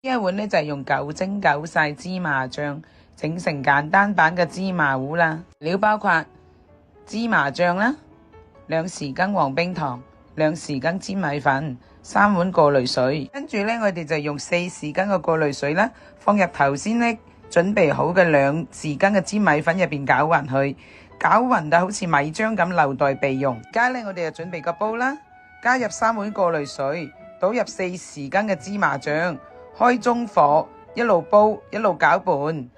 呢一碗呢，就係用9蒸9曬芝麻醬整成簡單版嘅芝麻糊啦。料包括芝麻醬啦、2匙羹黃冰糖、2匙羹粘米粉、3碗過濾水。跟住呢，我哋就用4匙羹嘅過濾水啦，放入頭先呢準備好嘅2匙羹嘅粘米粉入邊攪勻佢，攪勻到好似米漿咁留待備用。而家呢，我哋就準備個煲啦，加入3碗過濾水，倒入4匙羹嘅芝麻醬，開中火一路煲一路攪拌。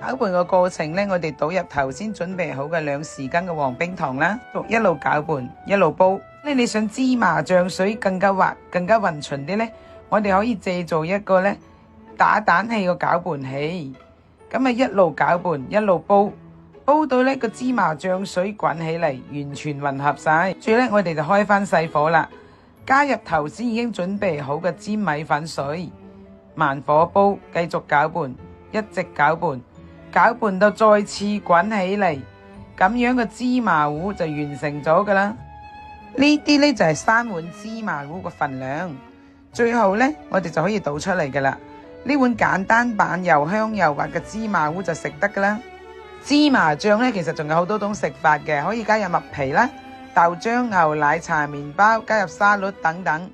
攪拌嘅過程呢，我哋倒入頭先準備好嘅2匙羹嘅黃冰糖啦，一路攪拌一路煲。你想芝麻醬水更加滑、更加勻勻啲呢，我哋可以借助一個呢打蛋器個攪拌器，咁一路攪拌一路煲，煲到呢個芝麻醬水滾起嚟，完全混合晒。最後呢，我哋就開翻細火啦，加入頭先已經準備好嘅粘米粉水，慢火煲，繼續攪拌，一直攪拌。攪拌到再次滾起嚟，咁樣嘅芝麻糊就完成咗噶啦。呢啲呢就係3碗芝麻糊嘅份量。最後呢，我哋就可以倒出嚟噶啦。呢碗簡單版又香又滑嘅芝麻糊就食得噶啦。芝麻醬呢，其實仲有好多種食法嘅，可以加入麥皮啦、豆漿、牛奶、茶、麵包，加入沙律等等。